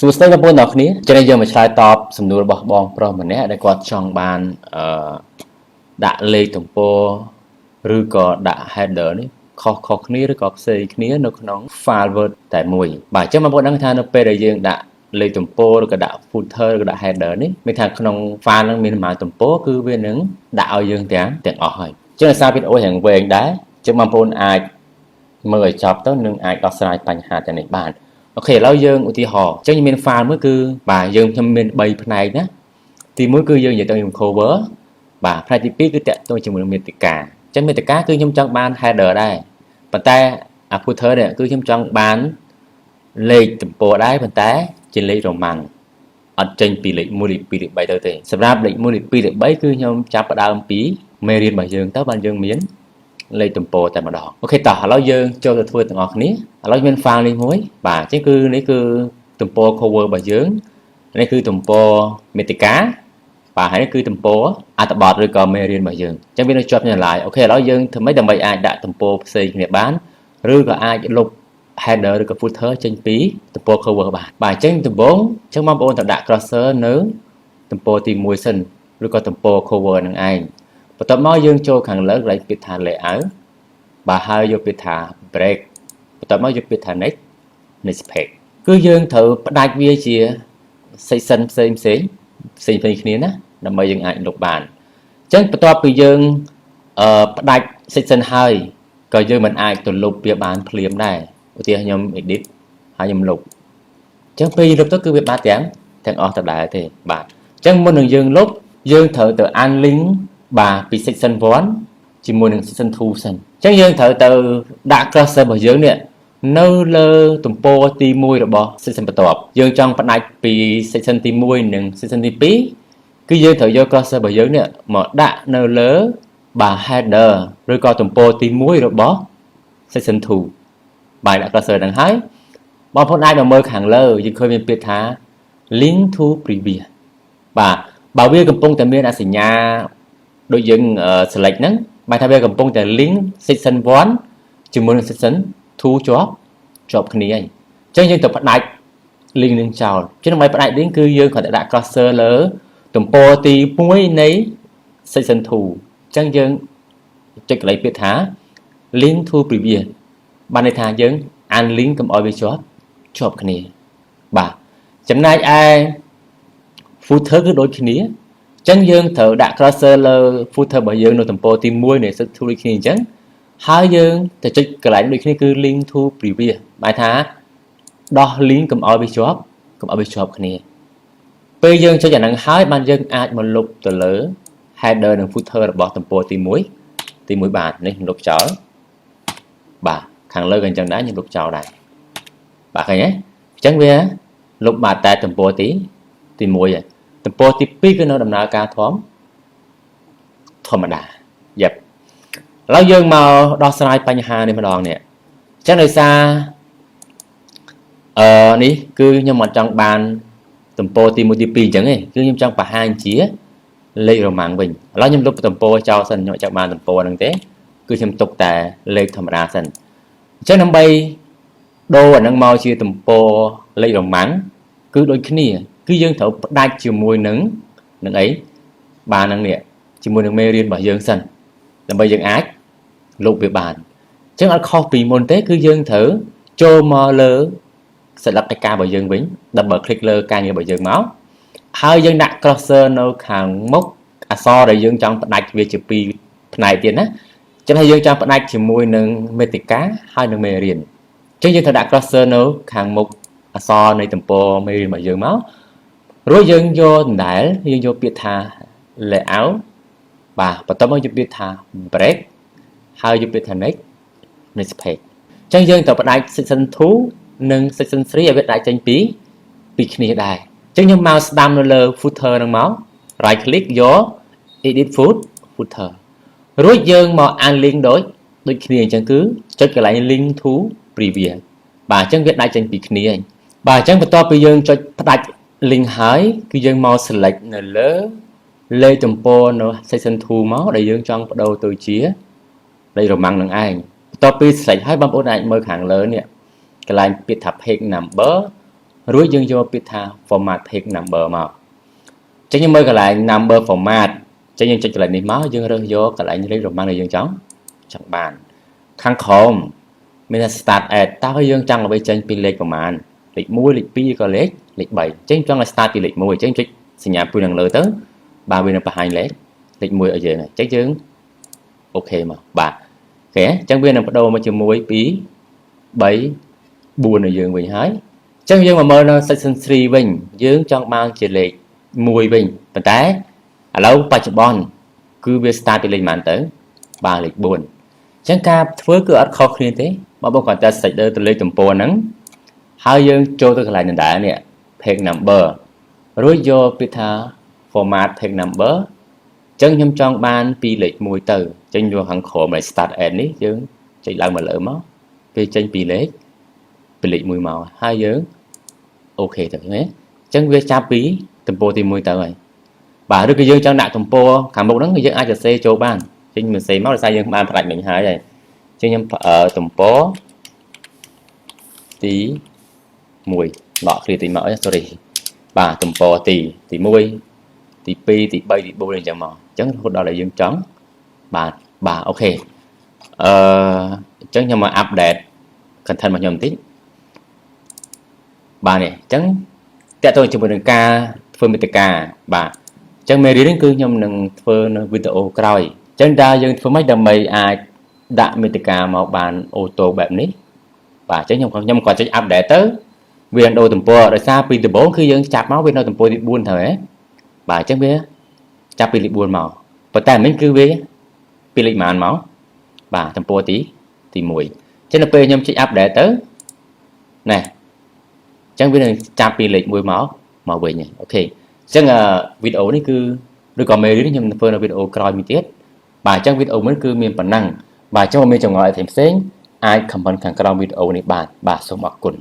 សួស្តីបងប្អូនទាំងអស់គ្នាចឹងយើងមកឆ្លើយតបសំណួររបស់បងប្រុសម្នាក់ដែលគាត់ចង់បានដាក់លេខទំព័រឬក៏ដាក់ header នេះខុសគ្នាឬក៏ផ្សេងគ្នានៅក្នុង file Word តែមួយបាទអញ្ចឹងបងប្អូនដឹងថានៅពេលដែលយើងដាក់លេខទំព័រឬក៏ដាក់ footer ឬក៏ដាក់ header នេះមានថាក្នុង file ហ្នឹងមានប្រមាណទំព័រគឺវានឹងដាក់ឲ្យយើងទាំងអស់ហើយអញ្ចឹងដោយសារវីដេអូរៀងវែងដែរអញ្ចឹងបងប្អូនអាចមើលឲ្យចប់ទៅនឹងអាចដោះស្រាយបញ្ហាទាំងនេះបានអូខេឥឡូវយើងឧទាហរណ៍អញ្ចឹងមាន file មួយគឺបាទយើងខ្ញុំមាន3ផ្នែកណាទី1គឺយើងនិយាយទៅខ្ញុំ cover បាទផ្នែកទី2គឺតាក់ទងជាមួយមាតិកាអញ្ចឹងមាតិកាគឺខ្ញុំចង់បាន header ដែរប៉ុន្តែអា footer នេះគឺខ្ញុំចង់បានលេខទំព័រដែរប៉ុន្តែជាលេខរ៉ូម៉ាំងអត់ចេញពីលេខ1លេខ2លេខ3ទៅទេសម្រាប់លេខ1លេខ2លេខ3គឺខ្ញុំចាប់ផ្ដើមពីមេរៀនរបស់យើងទៅបានយើងមានលេខទំព័រតែម្ដងអូខេតោះឥឡូវយើងចូលទៅធ្វើទាំងអស់គ្នាឥឡូវមាន file នេះមួយបាទអញ្ចឹងគឺនេះគឺទំព័រ cover របស់យើងនេះគឺទំព័រមេតិកាបាទហើយនេះគឺទំព័រអត្ថបទឬក៏មេរៀនរបស់យើងអញ្ចឹងវានៅជាប់គ្នាឡើយអូខេឥឡូវយើងធ្វើម៉េចដើម្បីអាចដាក់ទំព័រផ្សេងគ្នាបានឬក៏អាចលុប header ឬក៏ footer ចេញពីទំព័រ cover បានបាទអញ្ចឹងដំបូងអញ្ចឹងបងប្អូនត្រូវដាក់ cursor នៅទំព័រទី1សិនឬក៏ទំព័រ cover នឹងឯងបន្ទាប់មកយើងចូលខាងលើកន្លែងពាក្យថា layout បាទហើយយកពាក្យថា break បន្ទាប់មកយកពាក្យថា next page គឺយើងត្រូវផ្ដាច់វាជា section ផ្សេងគ្នាណាដើម្បីយើងអាចលុបបានអញ្ចឹងបន្ទាប់ពីយើងផ្ដាច់ section ហើយក៏យើងមិនអាចទៅលុបវាបានភ្លាមដែរឧទាហរណ៍ខ្ញុំ edit ហើយខ្ញុំលុបអញ្ចឹងពេលយើងលុបទៅគឺវាបាត់ទាំងអស់ទៅដែរទេបាទអញ្ចឹងមុននឹងយើងលុបយើងត្រូវទៅ unlink បាទពី section 1ជាមួយនឹង section 2សិនអញ្ចឹងយើងត្រូវទៅដាក់ cursor របស់យើងនេះនៅលើទំព័រទី1របស់ section បន្ទាប់យើងចង់ផ្ដាច់ពី section ទី1និង section ទី2គឺយើងត្រូវយក cursor របស់យើងនេះមកដាក់នៅលើបាទ header ឬក៏ទំព័រទី1របស់ section 2បាទដាក់ cursor ហ្នឹងហើយបងប្អូនអាចមើលខាងលើយើងឃើញមានពាក្យថា link to previous បាទបើវាកំពុងតែមានអាសញ្ញាដូចយើង select ហ្នឹងបាទថាវាកំពុងតែ link section 1ជាមួយនឹង section 2ជាប់គ្នាហើយអញ្ចឹងយើងត្រូវផ្ដាច់ link នឹងចោលអញ្ចឹងដើម្បីផ្ដាច់ link គឺយើងគ្រាន់តែដាក់ cursor លើទំព័រទី1នៃ section 2អញ្ចឹងយើងចុចកន្លែងពាក្យថា link to previous បានន័យថាយើង unlink កុំឲ្យវាជាប់គ្នាបាទចំណែកឯ footer គឺដូចគ្នាអញ្ចឹងយើងត្រូវដាក់ cursor លើ footer របស់យើងនៅទំព័រទី1នៃ section 2ដូចគ្នាអញ្ចឹងហើយយើងទៅចុចកន្លែងដូចគ្នាគឺ link to previous បែរថាដោះ link កុំឲ្យវាជាប់គ្នាពេលយើងចុចអាហ្នឹងហើយបានយើងអាចមកលុបទៅលើ header និង footer របស់ទំព័រទី1បាននេះខ្ញុំលុបចោលបាទខាងលើក៏អញ្ចឹងដែរខ្ញុំលុបចោលដែរបាទឃើញទេអញ្ចឹងវាលុបបាត់តែទំព័រទី1ហើយទំព័រទី2គឺនៅដំណើរការធម្មតាយេបឥឡូវយើងមកដោះស្រាយបញ្ហានេះម្ដងនេះអញ្ចឹងដោយសារនេះគឺខ្ញុំអត់ចង់បានទំព័រទី1ទី2អញ្ចឹងទេគឺខ្ញុំចង់បង្ហាញជាលេខរ៉ូម៉ាំងវិញឥឡូវខ្ញុំលុបទំព័រចោលសិនខ្ញុំអត់ចង់បានទំព័រហ្នឹងទេគឺខ្ញុំទុកតែលេខធម្មតាសិនអញ្ចឹងដើម្បីដូរអាហ្នឹងមកជាទំព័រលេខរ៉ូម៉ាំងគឺដូចគ្នាគឺយើងត្រូវផ្ដាច់ជាមួយនឹងអីបានហ្នឹងនេះជាមួយនឹងមេរៀនរបស់យើងសិនដើម្បីយើងអាចលុបវាបានអញ្ចឹងអត់ខុសពីមុនទេគឺយើងត្រូវចូលមកលើសញ្ញាកិច្ចការរបស់យើងវិញ double click លើការងាររបស់យើងមកហើយយើងដាក់ cursor នៅខាងមុខអក្សរដែលយើងចង់ផ្ដាច់វាជាពីរផ្នែកទៀតណាចឹងហើយយើងចង់ផ្ដាច់ជាមួយនឹងមេតិកាហើយនឹងមេរៀនអញ្ចឹងយើងត្រូវដាក់ cursor នៅខាងមុខអក្សរនៃទំព័រមេរៀនរបស់យើងមករួចយើងយកដដែលយើងយកពាក្យថា layout បាទបន្ទាប់មកយកពាក្យថា break ហើយយកពាក្យថា next page អញ្ចឹងយើងត្រូវផ្ដាច់ section 2និង section 3ឲ្យវាផ្ដាច់ចេញពីគ្នាដែរអញ្ចឹងខ្ញុំមកស្ដាំនៅលើ footer ហ្នឹងមក right click យក edit footer រួចយើងមក unlink ដូចគ្នាអញ្ចឹងគឺចុចកន្លែង link to previous បាទអញ្ចឹងវាដាច់ចេញពីគ្នាហើយបាទអញ្ចឹងបន្ទាប់ពីយើងចុចផ្ដាច់ link ហើយគឺយើងមក select នៅលើលេខទំព័រនៅ section 2មកដែលយើងចង់បដូរទៅជាលេខរ៉ូម៉ាំងនឹងឯងបន្ទាប់ពី select ហើយបងប្អូនអាចមើលខាងលើនេះកន្លែងពាក្យថា page number រួចយើងយកពាក្យថា format page number មកចឹងយើងមើលកន្លែង number format ចឹងយើងចុចកន្លែងនេះមកយើងរើសយកកន្លែងលេខរ៉ូម៉ាំងដែលយើងចង់បានខាងក្រោមមានថា start at តើយើងចង់ឲ្យចេញពីលេខប្រមាណលេខ1លេខ2ក៏លេខ3ចឹងចង់ឲ្យ start ពីលេខ1ចឹងចុចសញ្ញាពុយនឹងលើទៅបាទវានឹងបង្ហាញលេខ1ឲ្យយើងចឹងយើងអូខេមកបាទអូខេចឹងវានឹងបដូរមកជាមួយ2 3 4ឲ្យយើងវិញហើយចឹងយើងមកមើលនៅ section 3វិញយើងចង់បានជាលេខ1វិញប៉ុន្តែឥឡូវបច្ចុប្បន្នគឺវា start ពីលេខប៉ុន្មានទៅបាទលេខ4ចឹងការធ្វើគឺអត់ខុសគ្នាទេបើបងគាត់តែ search ទៅលេខទំព័រហ្នឹងហើយយើងចូលទៅកន្លែងដដែលនេះ page number រួចយកពាក្យថា format page number ចឹងខ្ញុំចង់បានពីលេខ1ទៅចឹងយកខាងក្រោមនៃ start at នេះយើងចុចឡើងមកលើមកពេលចេញពីលេខ1មកហើយយើងអូខេទៅណាចឹងវាចាប់ពីទំព័រទី1ទៅហើយបាទឬក៏យើងចង់ដាក់ទំព័រខាងមុខហ្នឹងយើងអាចសរសេរចូលបានចេញមិនសេមកដោយសារយើងបានផ្ដាច់មិញហើយចឹងខ្ញុំទំព័រទី1ដកគ្នាទីមក sorry បាទទំព័រទី1ទី2ទី3ទី4អញ្ចឹងមកអញ្ចឹងរហូតដល់តែយើងចង់បាទអូខេអញ្ចឹងខ្ញុំមកអាប់ដេត content របស់ខ្ញុំបន្តិចបាទនេះអញ្ចឹងតើតើជាមួយនឹងការធ្វើមេតិកាបាទអញ្ចឹងមេរៀននេះគឺខ្ញុំនឹងធ្វើនៅវីដេអូក្រោយអញ្ចឹងតើយើងធ្វើម៉េចដើម្បីអាចដាក់មេតិកាមកបានអូតូបែបនេះបាទអញ្ចឹងខ្ញុំក៏ចុចអាប់ដេតទៅវាដូរទំព័រដោយសារពីដំបូងគឺយើងចាប់មកវានៅទំព័រទី4ទៅហ៎បាទអញ្ចឹងវាចាប់ពីលេខ4មកប៉ុន្តែមិញគឺវាពីលេខប៉ុន្មានមកបាទទំព័រទី1អញ្ចឹងនៅពេលខ្ញុំចុចអាប់ដេតទៅណែអញ្ចឹងវានឹងចាប់ពីលេខ1មកវិញអូខេអញ្ចឹងវីដេអូនេះគឺឬក៏មេរៀននេះខ្ញុំធ្វើនៅវីដេអូក្រោយមួយទៀតបាទអញ្ចឹងវីដេអូមុនគឺមានប៉ុណ្ណឹងបាទអញ្ចឹងមានចម្ងល់អីផ្សេងអាច comment ខាងក្រោមវីដេអូនេះបានបាទសូមអរគុណ